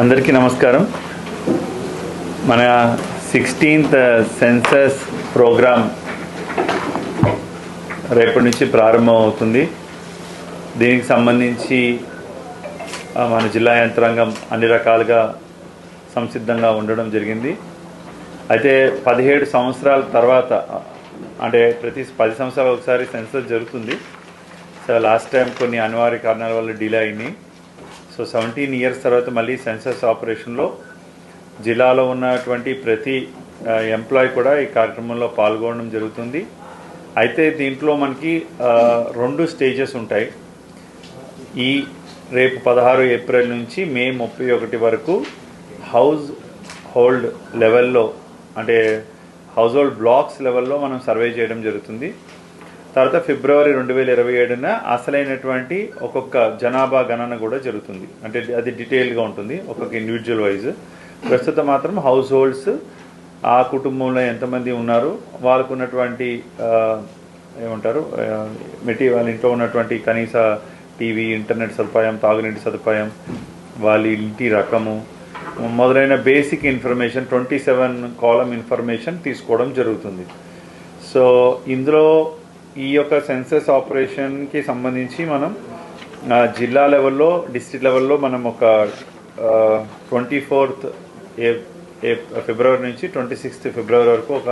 అందరికీ నమస్కారం. మన 16th సెన్సస్ ప్రోగ్రామ్ రేపటి నుంచి ప్రారంభం అవుతుంది. దీనికి సంబంధించి మన జిల్లా యంత్రాంగం అన్ని రకాలుగా సంసిద్ధంగా ఉండడం జరిగింది. అయితే 17 సంవత్సరాల తర్వాత, అంటే ప్రతి 10 సంవత్సరాలు ఒకసారి సెన్సస్ జరుగుతుంది. సో లాస్ట్ టైం కొన్ని అనివార్య కారణాల వల్ల డిలే అయినాయి. సో 17 ఇయర్స్ తర్వాత మళ్ళీ సెన్సస్ ఆపరేషన్లో జిల్లాలో ఉన్నటువంటి ప్రతి ఎంప్లాయీ కూడా ఈ కార్యక్రమంలో పాల్గొనడం జరుగుతుంది. అయితే దీంట్లో మనకి 2 స్టేజెస్ ఉంటాయి. ఈ రేపు 16 ఏప్రిల్ నుంచి మే 31 వరకు హౌస్ హోల్డ్ లెవెల్లో, అంటే హౌస్ హోల్డ్ బ్లాక్స్ లెవెల్లో మనం సర్వే చేయడం జరుగుతుంది. తర్వాత ఫిబ్రవరి 2027న అసలైనటువంటి ఒక్కొక్క జనాభా గణన కూడా జరుగుతుంది. అంటే అది డీటెయిల్గా ఉంటుంది ఒక్కొక్క ఇండివిజువల్ వైజ్. ప్రస్తుతం మాత్రం హౌస్ హోల్డ్స్, ఆ కుటుంబంలో ఎంతమంది ఉన్నారు, వాళ్ళకు ఉన్నటువంటి ఏమంటారు వాళ్ళ ఇంట్లో ఉన్నటువంటి కనీస టీవీ, ఇంటర్నెట్ సదుపాయం, తాగునీటి సదుపాయం, వాళ్ళ ఇంటి రకము మొదలైన బేసిక్ ఇన్ఫర్మేషన్ 27 కాలమ్ ఇన్ఫర్మేషన్ తీసుకోవడం జరుగుతుంది. సో ఇందులో ఈ యొక్క సెన్సస్ ఆపరేషన్కి సంబంధించి మనం జిల్లా లెవెల్లో, డిస్ట్రిక్ట్ లెవెల్లో మనం ఒక 24th ఫిబ్రవరి నుంచి 26th ఫిబ్రవరి వరకు ఒక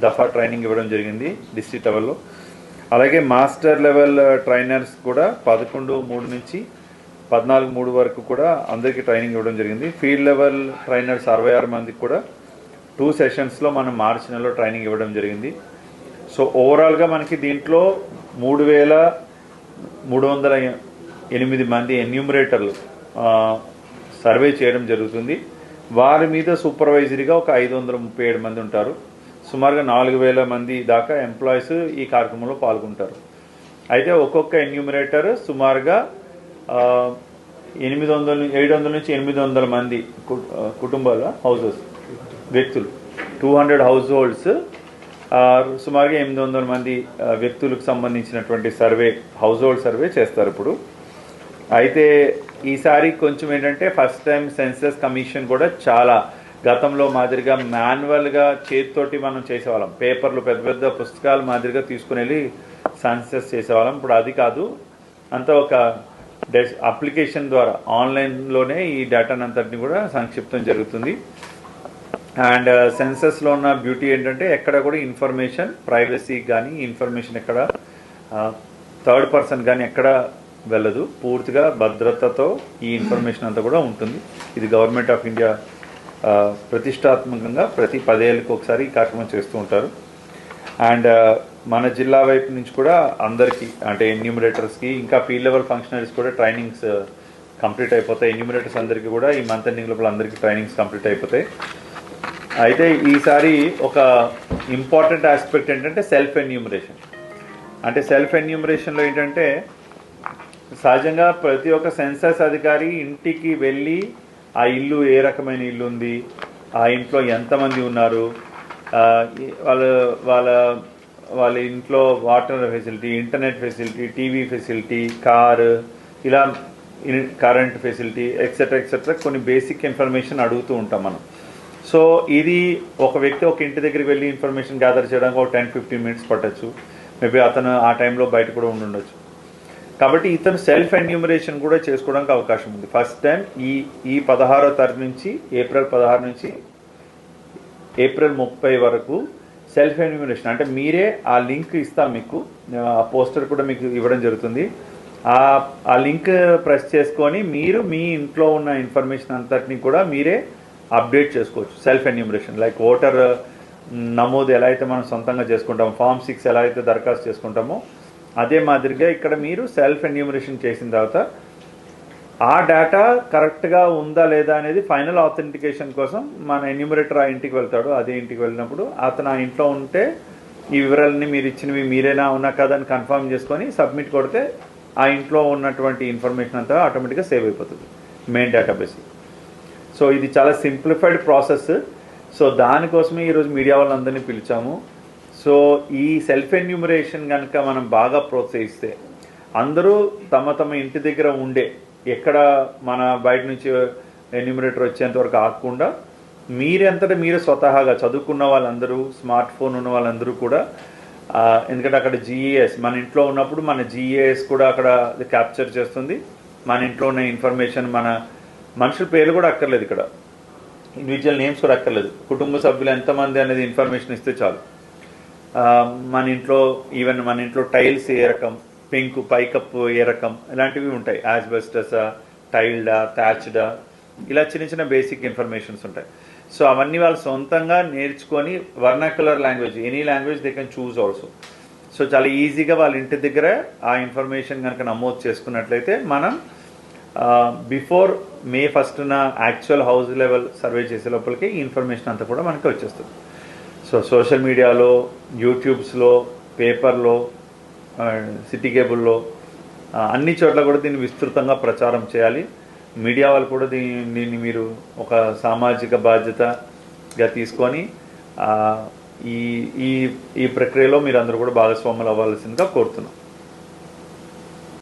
దఫా ట్రైనింగ్ ఇవ్వడం జరిగింది డిస్ట్రిక్ట్ లెవెల్లో. అలాగే మాస్టర్ లెవెల్ ట్రైనర్స్ కూడా 11/3 నుంచి 14/3 వరకు కూడా అందరికీ ట్రైనింగ్ ఇవ్వడం జరిగింది. ఫీల్డ్ లెవెల్ ట్రైనర్స్ 66 మందికి కూడా 2 సెషన్స్లో మనం మార్చి నెలలో ట్రైనింగ్ ఇవ్వడం జరిగింది. సో ఓవరాల్గా మనకి దీంట్లో 3,308 మంది ఎన్యూమరేటర్లు సర్వే చేయడం జరుగుతుంది. వారి మీద సూపర్వైజరీగా ఒక 537 మంది ఉంటారు. సుమారుగా 4,000 మంది దాకా ఎంప్లాయీస్ ఈ కార్యక్రమంలో పాల్గొంటారు. అయితే ఒక్కొక్క ఎన్యూమరేటర్ సుమారుగా 700 నుంచి 800 మంది కుటుంబాల హౌసెస్, వ్యక్తులు, 200 హౌస్ హోల్డ్స్, సుమారుగా 800 మంది వ్యక్తులకు సంబంధించినటువంటి సర్వే, హౌస్ హోల్డ్ సర్వే చేస్తారు ఇప్పుడు. అయితే ఈసారి కొంచెం ఏంటంటే ఫస్ట్ టైం సెన్సస్ కమిషన్ కూడా చాలా గతంలో మాదిరిగా మాన్యువల్గా చేతితోటి మనం చేసేవాళ్ళం, పేపర్లు పెద్ద పెద్ద పుస్తకాలు మాదిరిగా తీసుకుని వెళ్ళి సెన్సస్ చేసేవాళ్ళం. ఇప్పుడు అది కాదు, అంతా ఒక అప్లికేషన్ ద్వారా ఆన్లైన్లోనే ఈ డేటాను అంతటిని కూడా సంక్షిప్తం జరుగుతుంది. అండ్ సెన్సస్లో ఉన్న బ్యూటీ ఏంటంటే ఎక్కడ కూడా ఇన్ఫర్మేషన్ ప్రైవసీ కానీ, ఇన్ఫర్మేషన్ ఎక్కడ థర్డ్ పర్సన్ కానీ ఎక్కడ వెళ్ళదు. పూర్తిగా భద్రతతో ఈ ఇన్ఫర్మేషన్ అంతా కూడా ఉంటుంది. ఇది గవర్నమెంట్ ఆఫ్ ఇండియా ప్రతిష్టాత్మకంగా ప్రతి 10 ఏళ్ళకి ఒకసారి ఈ కార్యక్రమం చేస్తూ ఉంటారు. అండ్ మన జిల్లా వైపు నుంచి కూడా అందరికీ, అంటే ఎన్యూమరేటర్స్కి, ఇంకా ఫీల్డ్ లెవెల్ ఫంక్షనరీస్ కూడా ట్రైనింగ్స్ కంప్లీట్ అయిపోతాయి. ఎన్యూమరేటర్స్ అందరికీ కూడా ఈ మంత్ ఎండింగ్ లోపల అందరికీ ట్రైనింగ్స్ కంప్లీట్ అయిపోతాయి. అయితే ఈసారి ఒక ఇంపార్టెంట్ ఆస్పెక్ట్ ఏంటంటే సెల్ఫ్ ఎన్యూమరేషన్. అంటే సెల్ఫ్ ఎన్యూమరేషన్లో ఏంటంటే సహజంగా ప్రతి ఒక్క సెన్సస్ అధికారి ఇంటికి వెళ్ళి ఆ ఇల్లు ఏ రకమైన ఇల్లు ఉంది, ఆ ఇంట్లో ఎంతమంది ఉన్నారు, వాళ్ళ వాళ్ళ వాళ్ళ ఇంట్లో water facility, internet facility, TV facility, car, ఇలా కరెంట్ ఫెసిలిటీ ఎక్సెట్రా కొన్ని బేసిక్ ఇన్ఫర్మేషన్ అడుగుతూ ఉంటాం మనం. సో ఇది ఒక వ్యక్తి ఒక ఇంటి దగ్గరికి వెళ్ళి ఇన్ఫర్మేషన్ గ్యాదర్ చేయడానికి ఒక 10-15 మినిట్స్ పట్టచ్చు. మేబీ అతను ఆ టైంలో బయట కూడా ఉండొచ్చు. కాబట్టి ఇతను సెల్ఫ్ ఎన్యూమరేషన్ కూడా చేసుకోవడానికి అవకాశం ఉంది. ఫస్ట్ టైం ఈ 16వ తారీఖు నుంచి, ఏప్రిల్ 16 నుంచి ఏప్రిల్ 30 వరకు సెల్ఫ్ ఎన్యూమరేషన్, అంటే మీరే ఆ లింక్ ఇస్తాం మీకు, ఆ పోస్టర్ కూడా మీకు ఇవ్వడం జరుగుతుంది. ఆ లింక్ ప్రెస్ చేసుకొని మీరు మీ ఇంట్లో ఉన్న ఇన్ఫర్మేషన్ అంతటిని కూడా మీరే అప్డేట్ చేసుకోవచ్చు. సెల్ఫ్ ఎన్యూమరేషన్ లైక్ ఓటర్ నమోదు ఎలా అయితే మనం సొంతంగా చేసుకుంటామో, ఫామ్ 6 ఎలా అయితే దరఖాస్తు చేసుకుంటామో, అదే మాదిరిగా ఇక్కడ మీరు సెల్ఫ్ ఎన్యూమరేషన్ చేసిన తర్వాత ఆ డేటా కరెక్ట్గా ఉందా లేదా అనేది ఫైనల్ ఆథెంటికేషన్ కోసం మన ఎన్యూమరేటర్ ఆ ఇంటికి వెళ్తాడు. అదే ఇంటికి వెళ్ళినప్పుడు అతను ఆ ఇంట్లో ఉంటే ఈ వివరాలని మీరు ఇచ్చినవి మీరేనా ఉన్నా కదా అని కన్ఫర్మ్ చేసుకొని సబ్మిట్ కొడితే ఆ ఇంట్లో ఉన్నటువంటి ఇన్ఫర్మేషన్ అంతా ఆటోమేటిక్గా సేవ్ అయిపోతుంది మెయిన్ డేటాబేస్. సో ఇది చాలా సింప్లిఫైడ్ ప్రాసెస్. సో దానికోసమే ఈరోజు మీడియా వాళ్ళందరినీ పిలిచాము. సో ఈ సెల్ఫ్ ఎన్యూమరేషన్ కనుక మనం బాగా ప్రోత్సహిస్తే అందరూ తమ తమ ఇంటి దగ్గర ఉండే ఎక్కడ మన బయట నుంచి ఎన్యూమరేటర్ వచ్చేంత వరకు ఆగకుండా మీరంతటా మీరే స్వతహాగా చదువుకున్న వాళ్ళందరూ, స్మార్ట్ ఫోన్ ఉన్న వాళ్ళందరూ కూడా, ఎందుకంటే అక్కడ జీఏఎస్ మన ఇంట్లో ఉన్నప్పుడు మన జీఏఎస్ కూడా అక్కడ క్యాప్చర్ చేస్తుంది. మన ఇంట్లో ఉన్న ఇన్ఫర్మేషన్, మన మనుషుల పేర్లు కూడా అక్కర్లేదు, ఇక్కడ ఇండివిజువల్ నేమ్స్ కూడా అక్కర్లేదు, కుటుంబ సభ్యులు ఎంతమంది అనేది ఇన్ఫర్మేషన్ ఇస్తే చాలు. మన ఇంట్లో ఈవెన్ మన ఇంట్లో టైల్స్ ఏ రకం, పెంకు పైకప్పు ఏ రకం, ఇలాంటివి ఉంటాయి. యాస్బెస్టసా, టైల్డా, థ్యాచ్డా, ఇలా చిన్న చిన్న బేసిక్ ఇన్ఫర్మేషన్స్ ఉంటాయి. సో అవన్నీ వాళ్ళు సొంతంగా నేర్చుకొని vernacular language, any language they can choose also. So చాలా ఈజీగా వాళ్ళ ఇంటి దగ్గర ఆ ఇన్ఫర్మేషన్ కనుక నమోదు చేసుకున్నట్లయితే మనం బిఫోర్ May 1న యాక్చువల్ హౌస్ లెవెల్ సర్వే చేసే లోపలికి ఈ ఇన్ఫర్మేషన్ అంతా కూడా మనకి వచ్చేస్తుంది. సో సోషల్ మీడియాలో, యూట్యూబ్స్లో, పేపర్లో, సిటీ కేబుల్లో, అన్ని చోట్ల కూడా దీన్ని విస్తృతంగా ప్రచారం చేయాలి. మీడియా వాళ్ళు కూడా దీన్ని మీరు ఒక సామాజిక బాధ్యతగా తీసుకొని ఈ ఈ ఈ ప్రక్రియలో మీరు అందరూ కూడా భాగస్వాములు అవ్వాల్సిందిగా కోరుతున్నాం.